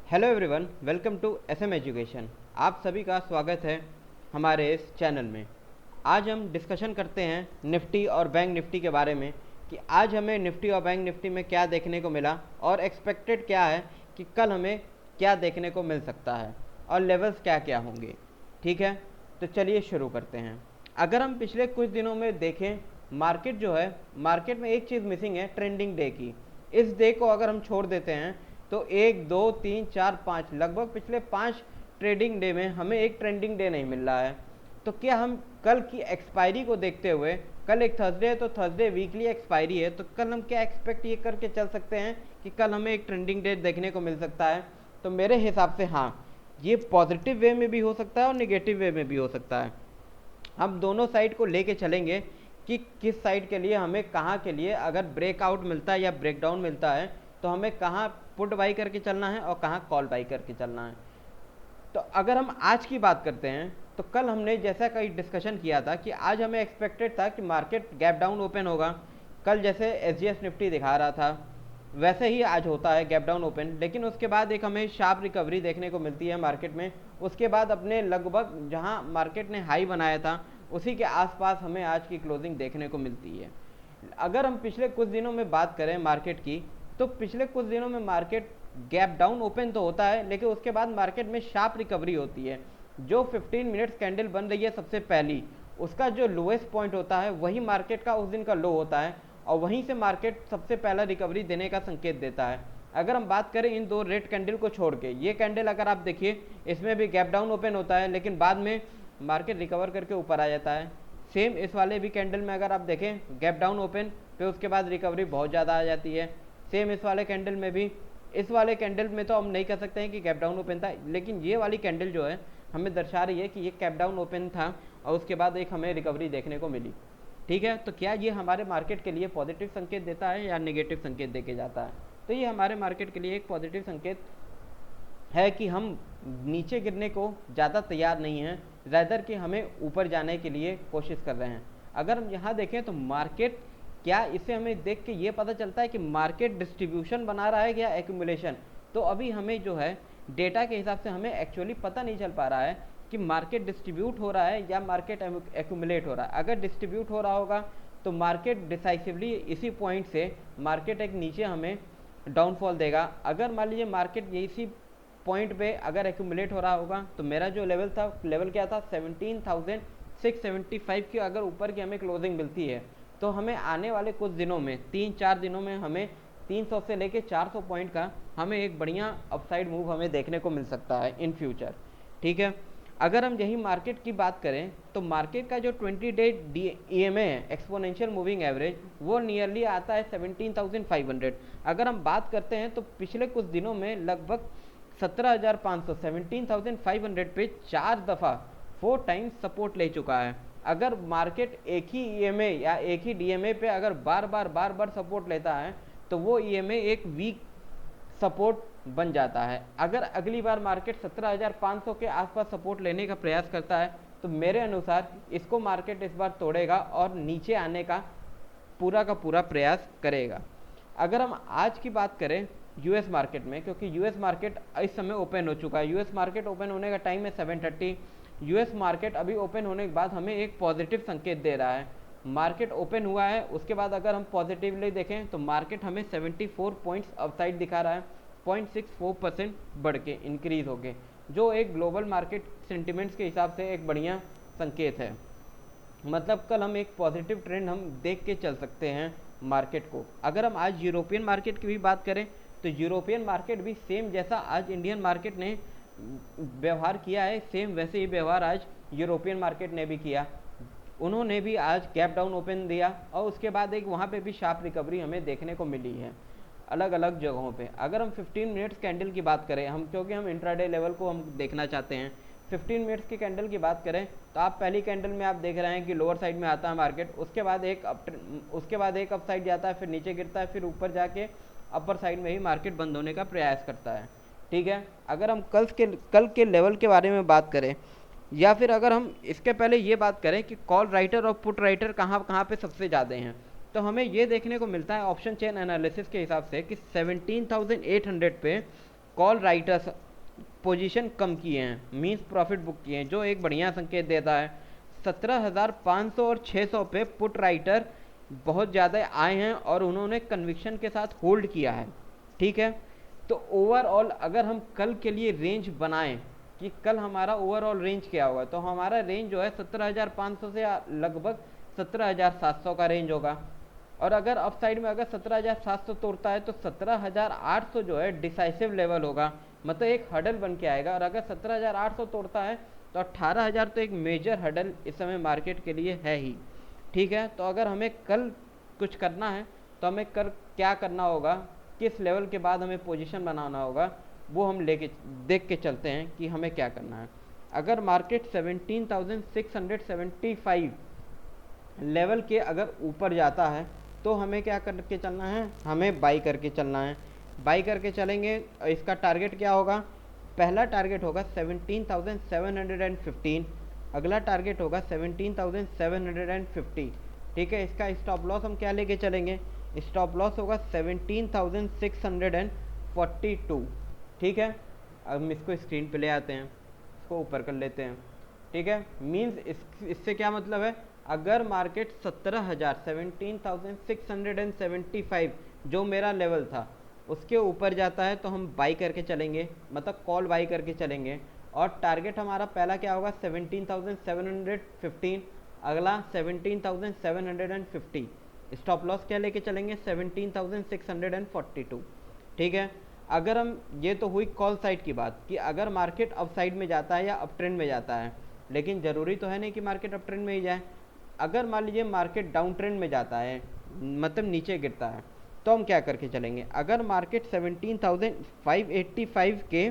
Hello everyone, welcome to SM education. आप सभी का स्वागत है हमारे इस चैनल में। आज हम डिस्कशन करते हैं निफ्टी और बैंक निफ्टी के बारे में कि आज हमें निफ्टी और बैंक निफ्टी में क्या देखने को मिला और एक्सपेक्टेड क्या है कि कल हमें क्या देखने को मिल सकता है और लेवल्स क्या क्या होंगे। ठीक है, तो चलिए शुरू करते हैं। अगर हम पिछले कुछ दिनों में देखें, मार्केट जो है, मार्केट में एक चीज़ मिसिंग है, ट्रेंडिंग डे की। इस डे को अगर हम छोड़ देते हैं तो 1 2 3 4 5 लगभग पिछले 5 ट्रेडिंग डे में हमें एक ट्रेंडिंग डे नहीं मिल रहा है। तो क्या हम कल की एक्सपायरी को देखते हुए, कल एक थर्सडे है तो थर्सडे वीकली एक्सपायरी है, तो कल हम क्या एक्सपेक्ट ये करके चल सकते हैं कि कल हमें एक ट्रेंडिंग डे देखने को मिल सकता है? तो मेरे हिसाब से हाँ, ये पॉजिटिव वे में भी हो सकता है और निगेटिव वे में भी हो सकता है। हम दोनों साइड को लेके चलेंगे कि किस साइड के लिए हमें कहाँ के लिए अगर ब्रेकआउट मिलता है या ब्रेकडाउन मिलता है तो हमें कहाँ पुट बाई करके चलना है और कहाँ कॉल बाई करके चलना है। तो अगर हम आज की बात करते हैं तो कल हमने जैसा कई डिस्कशन किया था कि आज हमें एक्सपेक्टेड था कि मार्केट गैप डाउन ओपन होगा। कल जैसे एसजीएस निफ्टी दिखा रहा था वैसे ही आज होता है गैप डाउन ओपन, लेकिन उसके बाद एक हमें शार्प रिकवरी देखने को मिलती है मार्केट में। उसके बाद अपने लगभग जहां मार्केट ने हाई बनाया था उसी के आसपास हमें आज की क्लोजिंग देखने को मिलती है। अगर हम पिछले कुछ दिनों में बात करें मार्केट की, तो पिछले कुछ दिनों में मार्केट गैप डाउन ओपन तो होता है लेकिन उसके बाद मार्केट में शार्प रिकवरी होती है। जो 15 मिनट्स कैंडल बन रही है सबसे पहली, उसका जो लोएस्ट पॉइंट होता है वही मार्केट का उस दिन का लो होता है और वहीं से मार्केट सबसे पहला रिकवरी देने का संकेत देता है। अगर हम बात करें इन दो रेड कैंडल को छोड़ के, ये कैंडल अगर आप देखिए इसमें भी गैप डाउन ओपन होता है लेकिन बाद में मार्केट रिकवर करके ऊपर आ जाता है। सेम इस वाले भी कैंडल में अगर आप देखें गैप डाउन ओपन फिर उसके बाद रिकवरी बहुत ज़्यादा आ जाती है। सेम इस वाले कैंडल में भी, इस वाले कैंडल में तो हम नहीं कह सकते हैं कि गैप डाउन ओपन था, लेकिन ये वाली कैंडल जो है हमें दर्शा रही है कि ये गैप डाउन ओपन था और उसके बाद एक हमें रिकवरी देखने को मिली। ठीक है, तो क्या ये हमारे मार्केट के लिए पॉजिटिव संकेत देता है या नेगेटिव संकेत देके जाता है? तो ये हमारे मार्केट के लिए एक पॉजिटिव संकेत है कि हम नीचे गिरने को ज़्यादा तैयार नहीं हैं, रैदर कि हमें ऊपर जाने के लिए कोशिश कर रहे हैं। अगर हम यहाँ देखें तो मार्केट, क्या इससे हमें देख के ये पता चलता है कि मार्केट डिस्ट्रीब्यूशन बना रहा है या एक्यूमुलेशन? तो अभी हमें जो है डेटा के हिसाब से हमें एक्चुअली पता नहीं चल पा रहा है कि मार्केट डिस्ट्रीब्यूट हो रहा है या मार्केट एक्यूमुलेट हो रहा है। अगर डिस्ट्रीब्यूट हो रहा होगा तो मार्केट डिसाइसिवली इसी पॉइंट से मार्केट एक नीचे हमें डाउनफॉल देगा। अगर मान लीजिए मार्केट इसी पॉइंट पे अगर एक्यूमुलेट हो रहा होगा तो मेरा जो लेवल था, लेवल क्या था, 17,675 की अगर ऊपर की हमें क्लोजिंग मिलती है तो हमें आने वाले कुछ दिनों में 3-4 दिनों में हमें 300 से लेके 400 पॉइंट का हमें एक बढ़िया अपसाइड मूव हमें देखने को मिल सकता है इन फ्यूचर। ठीक है, अगर हम यही मार्केट की बात करें तो मार्केट का जो 20 डे EMA है, एक्सपोनेंशियल मूविंग एवरेज, वो नियरली आता है 17,500। अगर हम बात करते हैं तो पिछले कुछ दिनों में लगभग 17,500 17,500 पे 4 दफ़ा 4 टाइम्स सपोर्ट ले चुका है। अगर मार्केट एक ही EMA या एक ही DMA पे अगर बार बार सपोर्ट लेता है तो वो EMA एक वीक सपोर्ट बन जाता है। अगर अगली बार मार्केट 17,500 के आसपास सपोर्ट लेने का प्रयास करता है तो मेरे अनुसार इसको मार्केट इस बार तोड़ेगा और नीचे आने का पूरा प्रयास करेगा। अगर हम आज की बात करें यूएस मार्केट में, क्योंकि यूएस मार्केट इस समय ओपन हो चुका है, यूएस मार्केट ओपन होने का टाइम है 7:30। यूएस मार्केट अभी ओपन होने के बाद हमें एक पॉजिटिव संकेत दे रहा है। मार्केट ओपन हुआ है, उसके बाद अगर हम पॉजिटिवली देखें तो मार्केट हमें 74 पॉइंट्स अपसाइड दिखा रहा है, 0.64% बढ़ के इंक्रीज हो गए, जो एक ग्लोबल मार्केट सेंटिमेंट्स के हिसाब से एक बढ़िया संकेत है। मतलब कल हम एक पॉजिटिव ट्रेंड हम देख के चल सकते हैं मार्केट को। अगर हम आज यूरोपियन मार्केट की भी बात करें तो यूरोपियन मार्केट भी सेम जैसा आज इंडियन मार्केट ने व्यवहार किया है, सेम वैसे ही व्यवहार आज यूरोपियन मार्केट ने भी किया। उन्होंने भी आज गैप डाउन ओपन दिया और उसके बाद एक वहाँ पे भी शार्प रिकवरी हमें देखने को मिली है अलग अलग जगहों पे। अगर हम 15 मिनट्स कैंडल की बात करें, हम क्योंकि हम इंट्राडे लेवल को हम देखना चाहते हैं, 15 मिनट्स की कैंडल की बात करें तो आप पहली कैंडल में आप देख रहे हैं कि लोअर साइड में आता है मार्केट, उसके बाद एक अप साइड जाता है, फिर नीचे गिरता है, फिर ऊपर जाके अपर साइड में ही मार्केट बंद होने का प्रयास करता है। ठीक है, अगर हम कल के लेवल के बारे में बात करें या फिर अगर हम इसके पहले ये बात करें कि कॉल राइटर और पुट राइटर कहाँ कहाँ पे सबसे ज़्यादा हैं, तो हमें ये देखने को मिलता है ऑप्शन चेन एनालिसिस के हिसाब से कि 17,800 पे कॉल राइटर्स पोजीशन कम किए हैं, मीन्स प्रॉफिट बुक किए हैं, जो एक बढ़िया संकेत देता है। 17,500 और 600 पे पुट राइटर बहुत ज़्यादा आए हैं और उन्होंने कन्विक्शन के साथ होल्ड किया है, ठीक है। तो ओवरऑल अगर हम कल के लिए रेंज बनाएं कि कल हमारा ओवरऑल रेंज क्या होगा, तो हमारा रेंज जो है 17,500 से लगभग 17,700 का रेंज होगा। और अगर अपसाइड में अगर 17,700 तोड़ता है तो 17,800 जो है डिसाइसिव लेवल होगा, मतलब एक हडल बन के आएगा। और अगर 17,800 तोड़ता है तो 18,000 तो एक मेजर हडल इस समय मार्केट के लिए है ही, ठीक है। तो अगर हमें कल कुछ करना है तो हमें कल क्या करना होगा, किस लेवल के बाद हमें पोजीशन बनाना होगा, वो हम लेके देख के चलते हैं कि हमें क्या करना है। अगर मार्केट 17,675 लेवल के अगर ऊपर जाता है तो हमें क्या करके चलना है, हमें बाई करके चलना है। बाई करके चलेंगे, इसका टारगेट क्या होगा, पहला टारगेट होगा 17,715, अगला टारगेट होगा 17,750, ठीक है। इसका स्टॉप लॉस हम क्या लेके चलेंगे, स्टॉप लॉस होगा 17,642, ठीक है। अब हम इसको स्क्रीन पे ले आते हैं, इसको ऊपर कर लेते हैं, ठीक है। मीन्स इससे क्या मतलब है, अगर मार्केट 17,675 जो मेरा लेवल था उसके ऊपर जाता है तो हम बाई करके चलेंगे, मतलब कॉल बाई करके चलेंगे। और टारगेट हमारा पहला क्या होगा 17,715, अगला 17,750, स्टॉप लॉस क्या लेके चलेंगे 17,642, ठीक है। अगर हम, ये तो हुई कॉल साइड की बात कि अगर मार्केट अप साइड में जाता है या अप ट्रेंड में जाता है, लेकिन ज़रूरी तो है नहीं कि मार्केट अप ट्रेंड में ही जाए। अगर मान लीजिए मार्केट डाउन ट्रेंड में जाता है, मतलब नीचे गिरता है, तो हम क्या करके चलेंगे, अगर मार्केट 17,585 के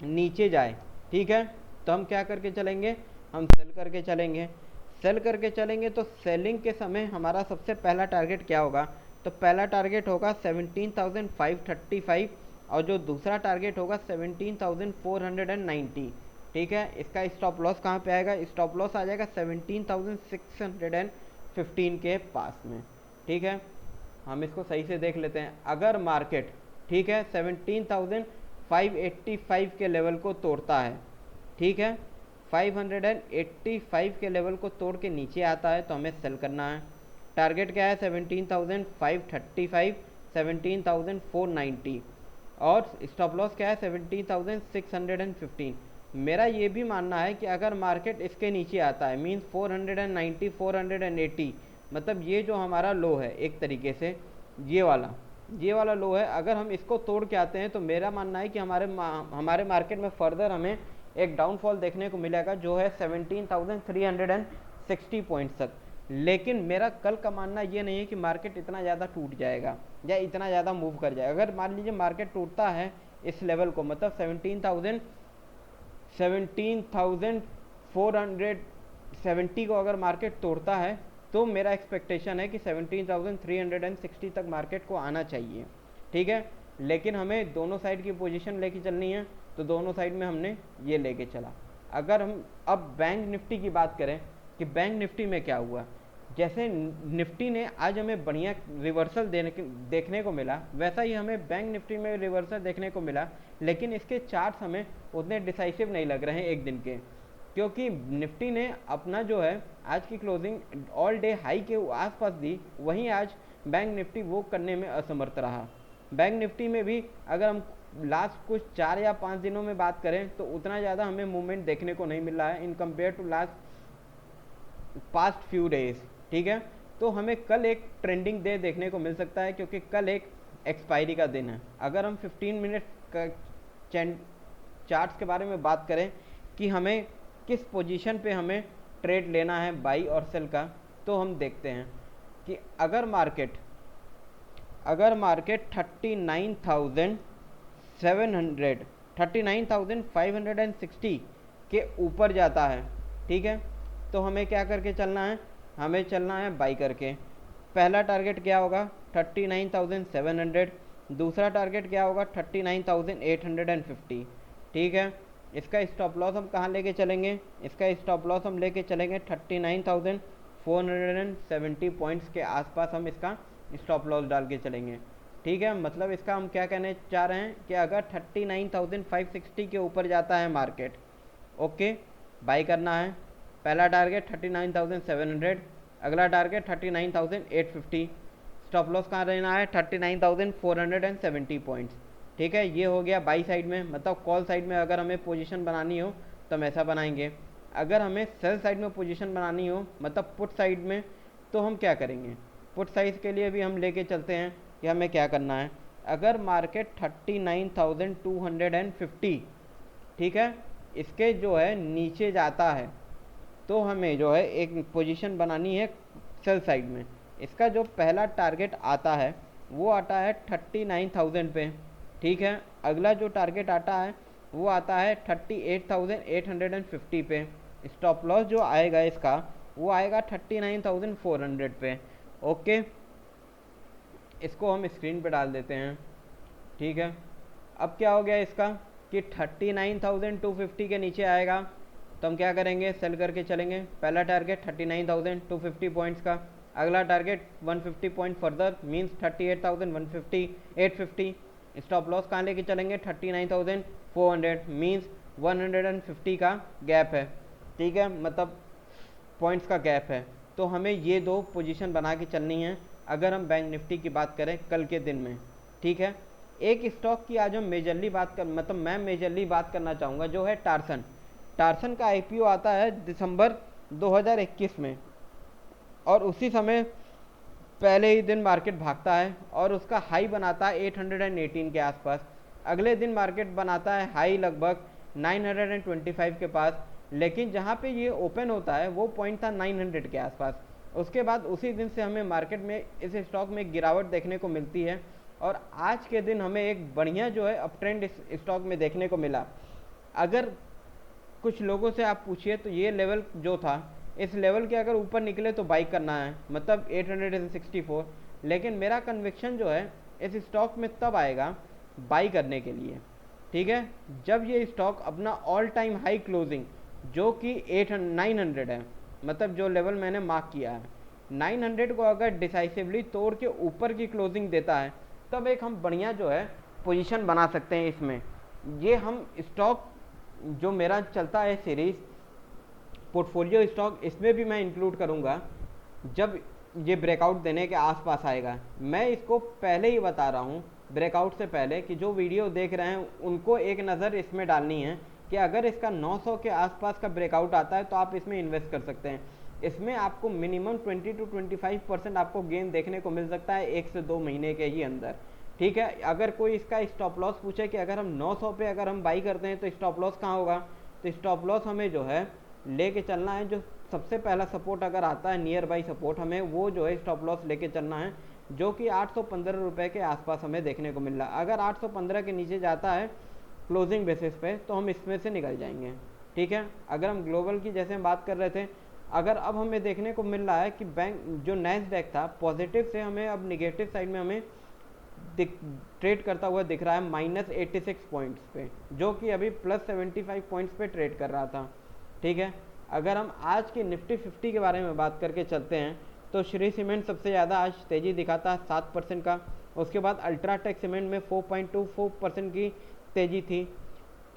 नीचे जाए, ठीक है, तो हम क्या करके चलेंगे, हम सेल करके चलेंगे। सेल करके चलेंगे तो सेलिंग के समय हमारा सबसे पहला टारगेट क्या होगा, तो पहला टारगेट होगा 17,535 और जो दूसरा टारगेट होगा 17,490, ठीक है। इसका स्टॉप लॉस कहाँ पे आएगा, स्टॉप लॉस आ जाएगा 17,615 के पास में, ठीक है। हम इसको सही से देख लेते हैं। अगर मार्केट, ठीक है, 17,585 के लेवल को तोड़ता है, ठीक है, 585 के लेवल को तोड़ के नीचे आता है तो हमें सेल करना है। टारगेट क्या है 17,535, 17,490 और स्टॉप लॉस क्या है 17,615। मेरा ये भी मानना है कि अगर मार्केट इसके नीचे आता है, मीन्स 490, 480, मतलब ये जो हमारा लो है एक तरीके से, ये वाला लो है, अगर हम इसको तोड़ के आते हैं तो मेरा मानना है कि हमारे मार्केट में फर्दर हमें एक डाउनफॉल देखने को मिलेगा जो है 17,360 पॉइंट्स तक। लेकिन मेरा कल का मानना ये नहीं है कि मार्केट इतना ज़्यादा टूट जाएगा या इतना ज़्यादा मूव कर जाएगा। अगर मान लीजिए मार्केट टूटता है इस लेवल को, मतलब 17,470 को अगर मार्केट तोड़ता है तो मेरा एक्सपेक्टेशन है कि 17,360 तक मार्केट को आना चाहिए, ठीक है। लेकिन हमें दोनों साइड की पोजीशन लेके चलनी है, तो दोनों साइड में हमने ये लेके चला। अगर हम अब बैंक निफ्टी की बात करें कि बैंक निफ्टी में क्या हुआ, जैसे निफ्टी ने आज हमें बढ़िया रिवर्सल देखने को मिला, वैसा ही हमें बैंक निफ्टी में रिवर्सल देखने को मिला। लेकिन इसके चार्ट्स हमें उतने डिसाइसिव नहीं लग रहे हैं एक दिन के, क्योंकि निफ्टी ने अपना जो है आज की क्लोजिंग ऑल डे हाई के आसपास दी, वहीं आज बैंक निफ्टी वो करने में असमर्थ रहा। बैंक निफ्टी में भी अगर हम लास्ट कुछ 4 या 5 दिनों में बात करें तो उतना ज़्यादा हमें मूवमेंट देखने को नहीं मिल रहा है in compare to past few days, ठीक है। तो हमें कल एक ट्रेंडिंग डे देखने को मिल सकता है, क्योंकि कल एक एक्सपायरी का दिन है। अगर हम 15 मिनट का चार्ट्स के बारे में बात करें कि हमें किस पोजीशन पे हमें ट्रेड लेना है बाई और सेल का, तो हम देखते हैं कि अगर मार्केट 39,700 39,560 के ऊपर जाता है, ठीक है, तो हमें क्या करके चलना है, हमें चलना है बाई करके। पहला टारगेट क्या होगा 39,700, दूसरा टारगेट क्या होगा 39,850, ठीक है। इसका स्टॉप लॉस हम कहाँ लेके चलेंगे, इसका स्टॉप लॉस हम लेके चलेंगे 39,470 पॉइंट्स के आसपास हम इसका स्टॉप लॉस डाल के चलेंगे। ठीक है, मतलब इसका हम क्या कहने चाह रहे हैं कि अगर 39,560 के ऊपर जाता है मार्केट, ओके, बाई करना है। पहला टारगेट 39,700, अगला टारगेट 39,850, स्टॉप लॉस कहाँ रहना है 39,470 पॉइंट्स। ठीक है, ये हो गया बाई साइड में, मतलब कॉल साइड में अगर हमें पोजीशन बनानी हो तो हम ऐसा बनाएंगे। अगर हमें सेल साइड में पोजीशन बनानी हो, मतलब पुट साइड में, तो हम क्या करेंगे, पुट साइज के लिए भी हम लेके चलते हैं कि हमें क्या करना है। अगर मार्केट 39,250, ठीक है, इसके जो है नीचे जाता है तो हमें जो है एक पोजीशन बनानी है सेल साइड में। इसका जो पहला टारगेट आता है वो आता है 39,000 पे। ठीक है, अगला जो टारगेट आता है वो आता है 38,850 पे। स्टॉप लॉस जो आएगा इसका वो आएगा 39,400 पे। ओके, इसको हम स्क्रीन पे डाल देते हैं। ठीक है, अब क्या हो गया इसका कि 39,250 के नीचे आएगा तो हम क्या करेंगे, सेल करके चलेंगे। पहला टारगेट 39,250 पॉइंट्स का, अगला target 150 point further means 38,150 850। Stop loss कहाँ लेके चलेंगे 39,400 मींस 150 का गैप है। ठीक है, मतलब पॉइंट्स का गैप है। तो हमें ये दो पोजीशन बना के चलनी है अगर हम बैंक निफ्टी की बात करें कल के दिन में। ठीक है, एक स्टॉक की आज हम मेजरली बात कर, मतलब मैं मेजरली बात करना चाहूँगा, जो है टार्सन। टार्सन का आईपीओ आता है दिसंबर 2021 में, और उसी समय पहले ही दिन मार्केट भागता है और उसका हाई बनाता है 818 के आसपास। अगले दिन मार्केट बनाता है हाई लगभग 925 के पास, लेकिन जहाँ पे ये ओपन होता है वो पॉइंट था 900 के आसपास। उसके बाद उसी दिन से हमें मार्केट में इस स्टॉक में गिरावट देखने को मिलती है, और आज के दिन हमें एक बढ़िया जो है अप ट्रेंड इस स्टॉक में देखने को मिला। अगर कुछ लोगों से आप पूछिए तो ये लेवल जो था, इस लेवल के अगर ऊपर निकले तो बाई करना है, मतलब 864। लेकिन मेरा कन्विक्शन जो है इस स्टॉक में तब आएगा बाई करने के लिए, ठीक है, जब ये स्टॉक अपना ऑल टाइम हाई क्लोजिंग जो कि 900 है, मतलब जो लेवल मैंने मार्क किया है 900 को अगर डिसाइसिवली तोड़ के ऊपर की क्लोजिंग देता है, तब एक हम बढ़िया जो है पोजीशन बना सकते हैं इसमें। ये हम स्टॉक जो मेरा चलता है सीरीज पोर्टफोलियो स्टॉक, इसमें भी मैं इंक्लूड करूँगा जब ये ब्रेकआउट देने के आसपास आएगा। मैं इसको पहले ही बता रहा हूँ ब्रेकआउट से पहले कि जो वीडियो देख रहे हैं उनको एक नज़र इसमें डालनी है कि अगर इसका 900 के आसपास का ब्रेकआउट आता है तो आप इसमें इन्वेस्ट कर सकते हैं। इसमें आपको मिनिमम 20 to 25% आपको गेन देखने को मिल सकता है 1 से 2 महीने के ही अंदर। ठीक है, अगर कोई इसका स्टॉप लॉस पूछे कि अगर हम 900 पे अगर हम बाई करते हैं तो स्टॉप लॉस कहाँ होगा, तो स्टॉप लॉस हमें जो है लेके चलना है, जो सबसे पहला सपोर्ट अगर आता है नियर बाई सपोर्ट, हमें वो जो है स्टॉप लॉस लेके चलना है, जो कि 815 रुपये के आसपास हमें देखने को मिल रहा है। अगर 815 के नीचे जाता है क्लोजिंग बेसिस पे तो हम इसमें से निकल जाएंगे। ठीक है, अगर हम ग्लोबल की जैसे हम बात कर रहे थे, अगर अब हमें देखने को मिल रहा है कि बैंक जो नैस्डैक था पॉजिटिव से हमें अब निगेटिव साइड में हमें ट्रेड करता हुआ दिख रहा है -86 पॉइंट्स पे, जो कि अभी +75 पॉइंट्स पे ट्रेड कर रहा था। ठीक है, अगर हम आज की निफ्टी 50 के बारे में बात करके चलते हैं तो श्री सीमेंट सबसे ज़्यादा आज तेज़ी दिखाता है 7% का। उसके बाद अल्ट्राटेक सीमेंट में 4.24% की तेज़ी थी,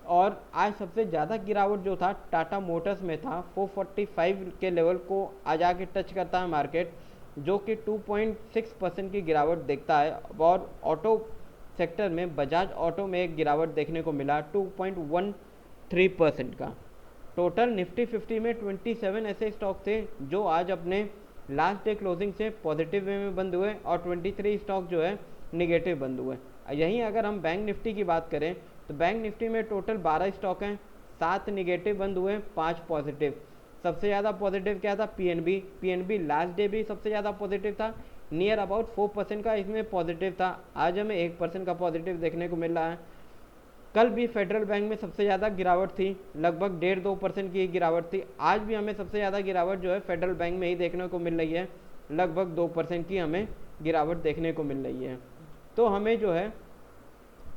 और आज सबसे ज़्यादा गिरावट जो था टाटा मोटर्स में था। 445 के लेवल को आज आके टच करता है मार्केट, जो कि 2.6% की गिरावट देखता है। और ऑटो सेक्टर में बजाज ऑटो में एक गिरावट देखने को मिला 2.13% का। टोटल निफ्टी 50 में 27 ऐसे स्टॉक थे जो आज अपने लास्ट डे क्लोजिंग से पॉजिटिव वे में बंद हुए, और 23 स्टॉक जो है निगेटिव बंद हुए। यहीं अगर हम बैंक निफ्टी की बात करें तो बैंक निफ्टी में टोटल 12 स्टॉक हैं, 7 निगेटिव बंद हुए, 5 पॉजिटिव। सबसे ज़्यादा पॉजिटिव क्या था, पीएनबी लास्ट डे भी सबसे ज़्यादा पॉजिटिव था, नियर अबाउट 4% का इसमें पॉजिटिव था। आज हमें 1% का पॉजिटिव देखने को मिल रहा है। कल भी फेडरल बैंक में सबसे ज़्यादा गिरावट थी, लगभग 1.5-2% की गिरावट थी। आज भी हमें सबसे ज़्यादा गिरावट जो है फेडरल बैंक में ही देखने को मिल रही है, लगभग 2% की हमें गिरावट देखने को मिल रही है। तो हमें जो है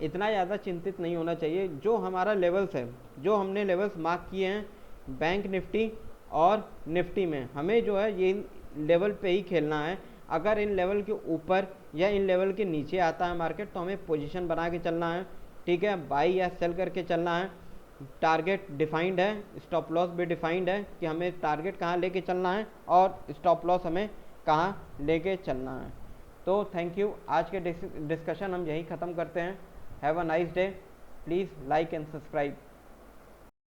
इतना ज़्यादा चिंतित नहीं होना चाहिए। जो हमारा लेवल्स है, जो हमने लेवल्स मार्क किए हैं बैंक निफ्टी और निफ्टी में, हमें जो है ये लेवल पे ही खेलना है। अगर इन लेवल के ऊपर या इन लेवल के नीचे आता है मार्केट तो हमें पोजीशन बना के चलना है, ठीक है, बाई या सेल करके चलना है। टारगेट डिफाइंड है, स्टॉप लॉस भी डिफाइंड है कि हमें टारगेट कहाँ लेके चलना है और स्टॉप लॉस हमें कहाँ लेके चलना है। तो थैंक यू, आज के डिस्कशन हम यही ख़त्म करते हैं। Have a nice day, please like and subscribe.